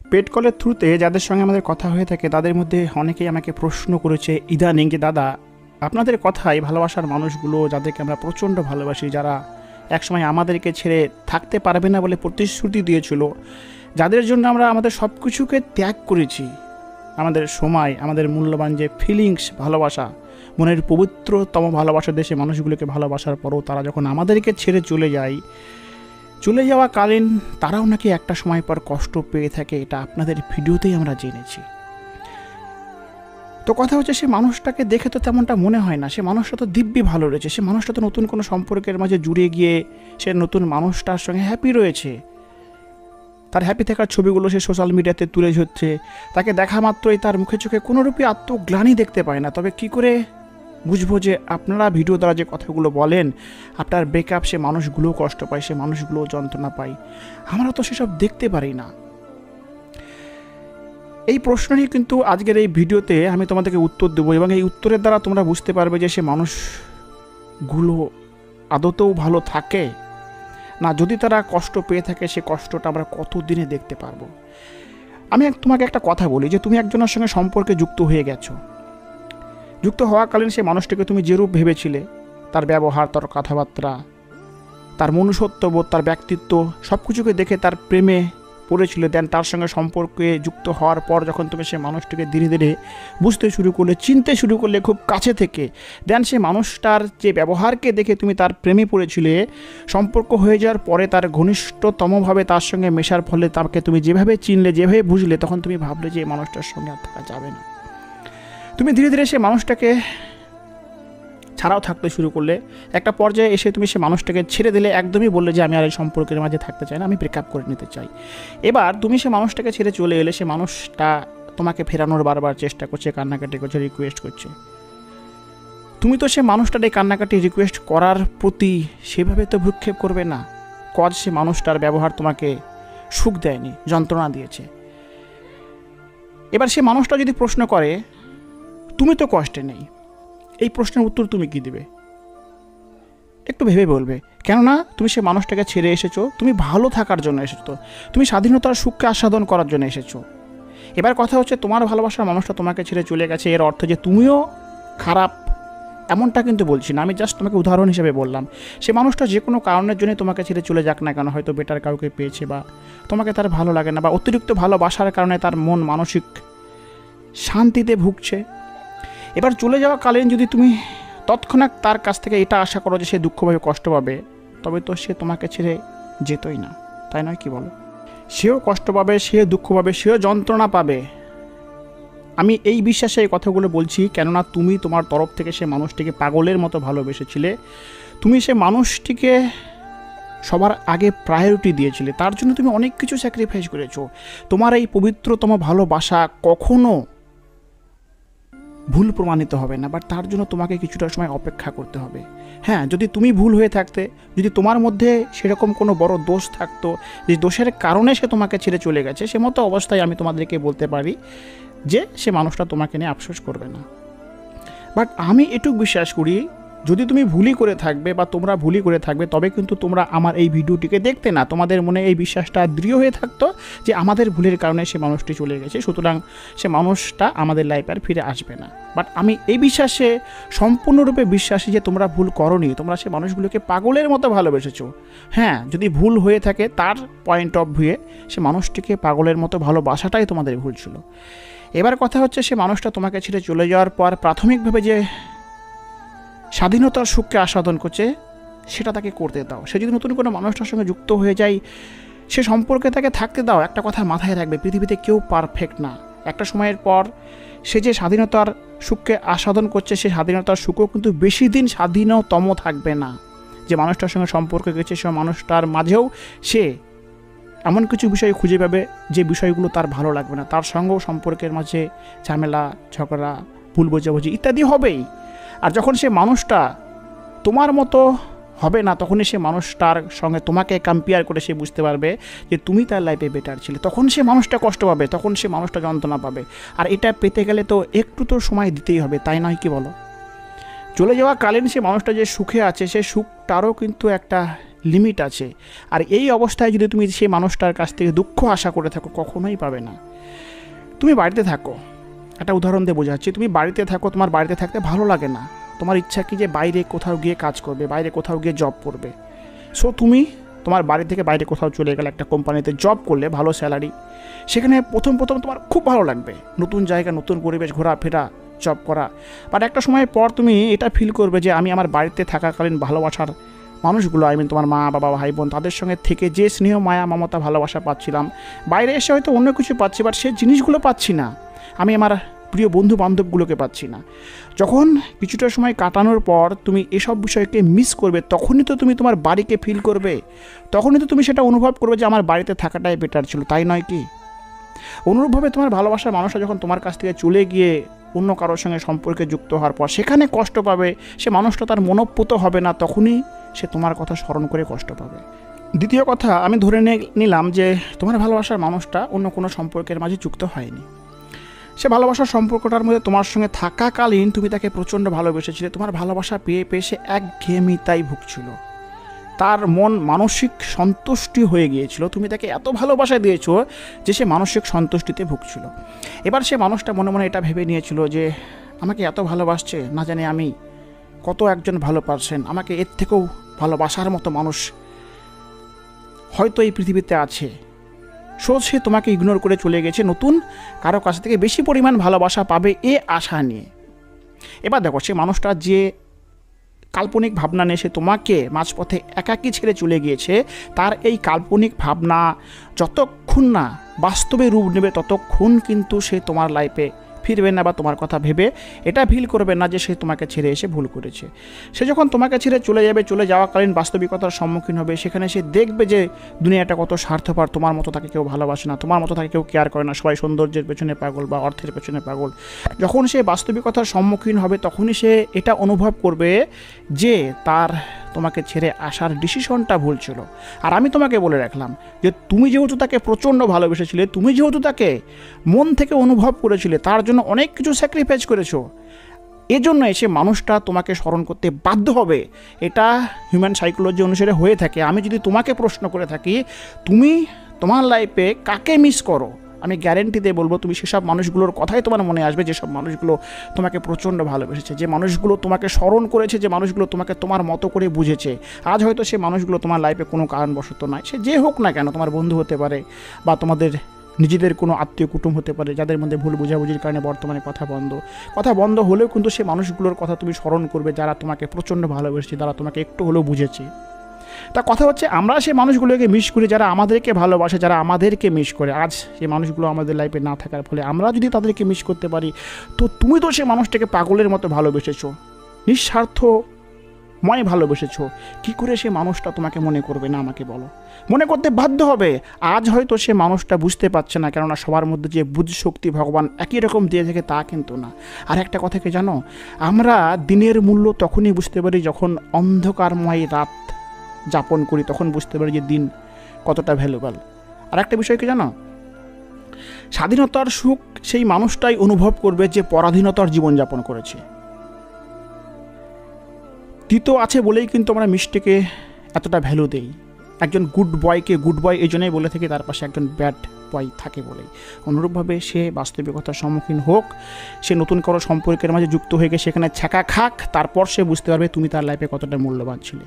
পেট কলের থ্রুতে যাদের সঙ্গে আমাদের কথা হয়ে থাকে তাদের মধ্যে অনেকেই আমাকে প্রশ্ন করেছে ইদানিং যে দাদা, আপনাদের কথায় ভালোবাসার মানুষগুলো যাদেরকে আমরা প্রচণ্ড ভালোবাসি, যারা একসময় আমাদেরকে ছেড়ে থাকতে পারবে না বলে প্রতিশ্রুতি দিয়েছিল, যাদের জন্য আমরা আমাদের সব কিছুকে ত্যাগ করেছি, আমাদের সময়, আমাদের মূল্যবান যে ফিলিংস, ভালোবাসা, মনের পবিত্রতম ভালোবাসার দেশে মানুষগুলোকে ভালোবাসার পরও তারা যখন আমাদেরকে ছেড়ে চলে যাওয়াকালীন তারাও নাকি একটা সময় পর কষ্ট পেয়ে থাকে, এটা আপনাদের ভিডিওতেই আমরা জেনেছি। তো কথা হচ্ছে, সে মানুষটাকে দেখে তো তেমনটা মনে হয় না, সে মানুষটা তো দিব্যি ভালো রয়েছে, সে মানুষটা তো নতুন কোনো সম্পর্কের মাঝে জুড়ে গিয়ে সে নতুন মানুষটার সঙ্গে হ্যাপি রয়েছে, তার হ্যাপি থাকার ছবিগুলো সে সোশ্যাল মিডিয়াতে তুলে ধরছে, তাকে দেখা মাত্রই তার মুখে চোখে কোনোরূপই আত্মগ্লানি দেখতে পায় না। তবে কি করে বুঝবো যে আপনারা ভিডিও দ্বারা যে কথাগুলো বলেন আপনার ব্রেকআপ, সে মানুষগুলো কষ্ট পায়, সে মানুষগুলো যন্ত্রণা পায়, আমরা তো সেসব দেখতে পারি না। এই প্রশ্নই কিন্তু আজকের এই ভিডিওতে আমি তোমাদেরকে উত্তর দেবো, এবং এই উত্তরের দ্বারা তোমরা বুঝতে পারবে যে সে মানুষগুলো আদতেও ভালো থাকে না, যদি তারা কষ্ট পেয়ে থাকে সে কষ্টটা আমরা কত দিনে দেখতে পারবো। আমি তোমাকে একটা কথা বলি, যে তুমি একজনের সঙ্গে সম্পর্কে যুক্ত হয়ে গেছো, যুক্ত হওয়াকালীন সে মানুষটিকে তুমি যেরূপ ভেবেছিলে, তার ব্যবহার, তার কথাবার্তা, তার মনুষ্যত্ববোধ, তার ব্যক্তিত্ব, সব কিছুকে দেখে তার প্রেমে পড়েছিলে। দেন তার সঙ্গে সম্পর্কে যুক্ত হওয়ার পর যখন তুমি সে মানুষটিকে ধীরে ধীরে বুঝতে শুরু করলে, চিনতে শুরু করলে খুব কাছে থেকে, দেন সে মানুষটার যে ব্যবহারকে দেখে তুমি তার প্রেমে পড়েছিলে, সম্পর্ক হয়ে যাওয়ার পরে তার ঘনিষ্ঠতমভাবে তার সঙ্গে মেশার ফলে তাকে তুমি যেভাবে চিনলে, যেভাবে বুঝলে, তখন তুমি ভাবলে যে এই মানুষটার সঙ্গে আর থাকা যাবে না। তুমি ধীরে ধীরে সে মানুষটাকে ছাড়াও থাকতে শুরু করলে, একটা পর্যায়ে এসে তুমি সে মানুষটাকে ছেড়ে দিলে, একদমই বললে যে আমি আর এই সম্পর্কের মাঝে থাকতে চাই না, আমি ব্রেকআপ করে নিতে চাই। এবার তুমি সে মানুষটাকে ছেড়ে চলে এলে, সে মানুষটা তোমাকে ফেরানোর বারবার চেষ্টা করছে, কান্নাকাটি করছে, রিকোয়েস্ট করছে। তুমি তো সে মানুষটার এই কান্নাকাটি রিকোয়েস্ট করার প্রতি সেভাবে তো ভ্রুক্ষেপ করবে না, কজ সে মানুষটার ব্যবহার তোমাকে সুখ দেয়নি, যন্ত্রণা দিয়েছে। এবার সে মানুষটা যদি প্রশ্ন করে তুমি তো কষ্টে নেই, এই প্রশ্নের উত্তর তুমি কি দেবে? একটু ভেবে বলবে, কেননা তুমি সে মানুষটাকে ছেড়ে এসেছো, তুমি ভালো থাকার জন্য এসেছো, তুমি স্বাধীনতার সুখকে আস্বাদন করার জন্য এসেছো। এবার কথা হচ্ছে, তোমার ভালোবাসার মানুষটা তোমাকে ছেড়ে চলে গেছে, এর অর্থ যে তুমিও খারাপ এমনটা কিন্তু বলছি না, আমি জাস্ট তোমাকে উদাহরণ হিসেবে বললাম। সে মানুষটা যে কোনো কারণের জন্য তোমাকে ছেড়ে চলে যাক না কেন, হয়তো বেটার কাউকে পেয়েছে, বা তোমাকে তার ভালো লাগে না, বা অতিরিক্ত ভালোবাসার কারণে তার মন মানসিক শান্তিতে ভুগছে। এবার চলে যাওয়া কালীন যদি তুমি তৎক্ষণাৎ তার কাছ থেকে এটা আশা করো যে সে দুঃখ পাবে, কষ্ট পাবে, তবে তো সে তোমাকে ছেড়ে যেতই না, তাই নয় কি বলো? সেও কষ্ট পাবে, সেও দুঃখ পাবে, সেও যন্ত্রণা পাবে। আমি এই বিশ্বাসে এই কথাগুলো বলছি, কেননা তুমি তোমার তরফ থেকে সে মানুষটিকে পাগলের মতো ভালোবেসেছিলে, তুমি সে মানুষটিকে সবার আগে প্রায়োরিটি দিয়েছিলে, তার জন্য তুমি অনেক কিছু স্যাক্রিফাইস করেছো। তোমার এই পবিত্রতম ভালোবাসা কখনো ভুল প্রমাণিত হবে না, বাট তার জন্য তোমাকে কিছুটা সময় অপেক্ষা করতে হবে। হ্যাঁ, যদি তুমি ভুল হয়ে থাকতে, যদি তোমার মধ্যে সেরকম কোনো বড় দোষ থাকতো, যে দোষের কারণে সে তোমাকে ছেড়ে চলে গেছে, সে মতো অবস্থায় আমি তোমাদেরকে বলতে পারি যে সে মানুষটা তোমাকে নিয়ে আফসোস করবে না। বাট আমি এটুকু বিশ্বাস করি, যদি তুমি ভুলই করে থাকবে বা তোমরা ভুলই করে থাকবে, তবে কিন্তু তোমরা আমার এই ভিডিওটিকে দেখতে না, তোমাদের মনে এই বিশ্বাসটা দৃঢ় হয়ে থাকতো যে আমাদের ভুলের কারণে সে মানুষটি চলে গেছে, সুতরাং সে মানুষটা আমাদের লাইফে আর ফিরে আসবে না। বাট আমি এই বিশ্বাসে সম্পূর্ণরূপে বিশ্বাসী যে তোমরা ভুল করোনি, তোমরা সে মানুষগুলোকে পাগলের মতো ভালোবেসেছো। হ্যাঁ, যদি ভুল হয়ে থাকে তার পয়েন্ট অফ ভিউয়ে সে মানুষটিকে পাগলের মতো ভালোবাসাটাই তোমাদের ভুল ছিল। এবার কথা হচ্ছে, সে মানুষটা তোমাকে ছেড়ে চলে যাওয়ার পর প্রাথমিকভাবে যে স্বাধীনতার সুখকে আস্বাদন করছে, সেটা তাকে করতে দাও। সে যদি নতুন কোনো মানুষটার সঙ্গে যুক্ত হয়ে যায়, সে সম্পর্কে তাকে থাকতে দাও। একটা কথা মাথায় রাখবে, পৃথিবীতে কেউ পারফেক্ট না। একটা সময়ের পর সে যে স্বাধীনতার সুখকে আস্বাদন করছে, সে স্বাধীনতার সুখও কিন্তু বেশি দিন স্বাধীনতম থাকবে না। যে মানুষটার সঙ্গে সম্পর্কে গেছে, সে মানুষটার মাঝেও সে এমন কিছু বিষয় খুঁজে পাবে যে বিষয়গুলো তার ভালো লাগবে না, তার সঙ্গেও সম্পর্কের মাঝে ঝামেলা, ঝগড়া, ভুল বোঝাবুঝি ইত্যাদি হবেই। আর যখন সে মানুষটা তোমার মতো হবে না, তখনই সে মানুষটার সঙ্গে তোমাকে কম্পেয়ার করে সে বুঝতে পারবে যে তুমি তার লাইফে বেটার ছিলে, তখন সে মানুষটা কষ্ট পাবে, তখন সে মানুষটা যন্ত্রণা পাবে। আর এটা পেতে গেলে তো একটু তো সময় দিতেই হবে, তাই নয় কি বলো? চলে যাওয়া কালীন সে মানুষটা যে সুখে আছে, সে সুখটারও কিন্তু একটা লিমিট আছে। আর এই অবস্থায় যদি তুমি সেই মানুষটার কাছ থেকে দুঃখ আশা করে থাকো, কখনোই পাবে না। তুমি বাড়িতে থাকো, একটা উদাহরণ দিয়ে বোঝাচ্ছি, তুমি বাড়িতে থাকো, তোমার বাড়িতে থাকতে ভালো লাগে না, তোমার ইচ্ছা কি যে বাইরে কোথাও গিয়ে কাজ করবে, বাইরে কোথাও গিয়ে জব করবে। সো তুমি তোমার বাড়ি থেকে বাইরে কোথাও চলে গেলে, একটা কোম্পানিতে জব করলে, ভালো স্যালারি, সেখানে প্রথম তোমার খুব ভালো লাগবে, নতুন জায়গা, নতুন পরিবেশ, ঘোরাফেরা, জব করা। বাট একটা সময় পর তুমি এটা ফিল করবে যে আমি আমার বাড়িতে থাকাকালীন ভালোবাসার মানুষগুলো, তোমার মা বাবা ভাই বোন, তাদের সঙ্গে থেকে যে স্নেহ মায়া মমতা ভালোবাসা পাচ্ছিলাম, বাইরে এসে হয়তো অন্য কিছু পাচ্ছি, বাট সেই জিনিসগুলো পাচ্ছি না, আমি আমার প্রিয় বন্ধু বান্ধবগুলোকে পাচ্ছি না। যখন কিছুটা সময় কাটানোর পর তুমি এসব বিষয়কে মিস করবে, তখনই তো তুমি তোমার বাড়িকে ফিল করবে, তখনই তো তুমি সেটা অনুভব করবে যে আমার বাড়িতে থাকাটাই বেটার ছিল, তাই নয় কি? অনুরূপভাবে তোমার ভালোবাসার মানুষটা যখন তোমার কাছ থেকে চলে গিয়ে অন্য কারোর সঙ্গে সম্পর্কে যুক্ত হওয়ার পর সেখানে কষ্ট পাবে, সে মানুষটা তার মনোপুত হবে না, তখনই সে তোমার কথা স্মরণ করে কষ্ট পাবে। দ্বিতীয় কথা, আমি ধরে নিলাম যে তোমার ভালোবাসার মানুষটা অন্য কোনো সম্পর্কের মাঝে যুক্ত হয়নি, সে ভালোবাসার সম্পর্কটার মধ্যে তোমার সঙ্গে থাকাকালীন তুমি তাকে প্রচণ্ড ভালোবেসেছিলে, তোমার ভালোবাসা পেয়ে পেয়ে সে একঘেয়েমিতাই ভুগছিল, তার মন মানসিক সন্তুষ্টি হয়ে গিয়েছিল, তুমি তাকে এত ভালোবাসা দিয়েছো যে সে মানসিক সন্তুষ্টিতে ভুগছিল। এবার সে মানুষটা মনে মনে এটা ভেবে নিয়েছিল যে আমাকে এত ভালোবাসছে, না জানি আমি কত একজন ভালো পারছেন, আমাকে এর থেকেও ভালোবাসার মতো মানুষ হয়তো এই পৃথিবীতে আছে। সে তোমাকে ইগনোর করে চলে গেছে, নতুন কারো কাছ থেকে বেশি পরিমাণ ভালোবাসা পাবে এ আশা নিয়ে। এবার দেখো, সে মানুষটা যে কাল্পনিক ভাবনা নিয়ে সে তোমাকে মাঝপথে একাকী ছেড়ে চলে গিয়েছে, তার এই কাল্পনিক ভাবনা যতক্ষণ না বাস্তবে রূপ নেবে, ততক্ষণ কিন্তু সে তোমার লাইফে ফিরবে না, বা তোমার কথা ভেবে এটা ফিল করবে না যে সে তোমাকে ছেড়ে এসে ভুল করেছে। সে যখন তোমাকে ছেড়ে চলে যাবে, চলে যাওয়াকালীন বাস্তবিকতার সম্মুখীন হবে, সেখানে সে দেখবে যে দুনিয়াটা কত স্বার্থপর, তোমার মতো তাকে কেউ ভালোবাসে না, তোমার মতো তাকে কেউ কেয়ার করে না, সবাই সৌন্দর্যের পেছনে পাগল বা অর্থের পেছনে পাগল। যখন সে বাস্তবিকতার সম্মুখীন হবে, তখনই সে এটা অনুভব করবে যে তার তোমাকে ছেড়ে আসার ডিসিশনটা ভুল ছিল। আর আমি তোমাকে বলে রাখলাম যে তুমি যেহেতু তাকে প্রচণ্ড ভালোবেসেছিলে, তুমি যেহেতু তাকে মন থেকে অনুভব করেছিলে, তার জন্য অনেক কিছু স্যাক্রিফাইস করেছো, এজন্য সে মানুষটা তোমাকে স্মরণ করতে বাধ্য হবে। এটা হিউম্যান সাইকোলজি অনুসারে হয়ে থাকে। আমি যদি তোমাকে প্রশ্ন করে থাকি তুমি তোমার লাইফে কাকে মিস করো, আমি গ্যারেন্টি দিয়ে বলবো তুমি সেসব মানুষগুলোর কথাই তোমার মনে আসবে, যেসব মানুষগুলো তোমাকে প্রচণ্ড ভালোবেসেছে, যে মানুষগুলো তোমাকে স্মরণ করেছে, যে মানুষগুলো তোমাকে তোমার মতো করে বুঝেছে। আজ হয়তো সে মানুষগুলো তোমার লাইফে কোনো কারণবশত নাই, সে যে হোক না কেন, তোমার বন্ধু হতে পারে বা তোমাদের নিজেদের কোনো আত্মীয় কুটুম্ব হতে পারে, যাদের মধ্যে ভুল বোঝাবুঝির কারণে বর্তমানে কথা বন্ধ হলেও কিন্তু সে মানুষগুলোর কথা তুমি স্মরণ করবে, যারা তোমাকে প্রচণ্ড ভালোবেসেছে, যারা তোমাকে একটু হলেও বুঝেছে। তা কথা হচ্ছে, আমরা সেই মানুষগুলোকে মিস করি যারা আমাদেরকে ভালোবাসে, যারা আমাদেরকে মিস করে। আজ সেই মানুষগুলো আমাদের লাইফে না থাকার ফলে আমরা যদি তাদেরকে মিস করতে পারি, তো তুমি তো সেই মানুষটাকে পাগলের মতো ভালোবেসেছো, নিঃস্বার্থময় ভালোবেসেছো, কী করে সে মানুষটা তোমাকে মনে করবে না? আমাকে বলো। মনে করতে বাধ্য হবে। আজ হয়তো সে মানুষটা বুঝতে পারছে না, কেননা সবার মধ্যে যে বুঝ শক্তি ভগবান একই রকম দিয়ে থাকে তা কিন্তু না। আর একটা কথা কি জানো, আমরা দিনের মূল্য তখনই বুঝতে পারি যখন অন্ধকারময় রাত যাপন করি, তখন বুঝতে পারি যে দিন কতটা ভ্যালুয়েবল। আর একটা বিষয় কি জানো, স্বাধীনতার সুখ সেই মানুষটাই অনুভব করবে যে পরাধীনতার জীবনযাপন করেছে। তিতো আছে বলেই কিন্তু আমরা মিষ্টিকে এতটা ভ্যালু দেই। একজন গুড বয়কে গুড বয় এই জন্যই বলে থাকি, তার পাশে একজন ব্যাড বয় থাকে বলেই। অনুরূপভাবে সে বাস্তবিকতার সম্মুখীন হোক, সে নতুন কারো সম্পর্কের মাঝে যুক্ত হয়ে গিয়ে সেখানে ছ্যাঁকা খাক, তারপর সে বুঝতে পারবে তুমি তার লাইফে কতটা মূল্যবান ছিলে।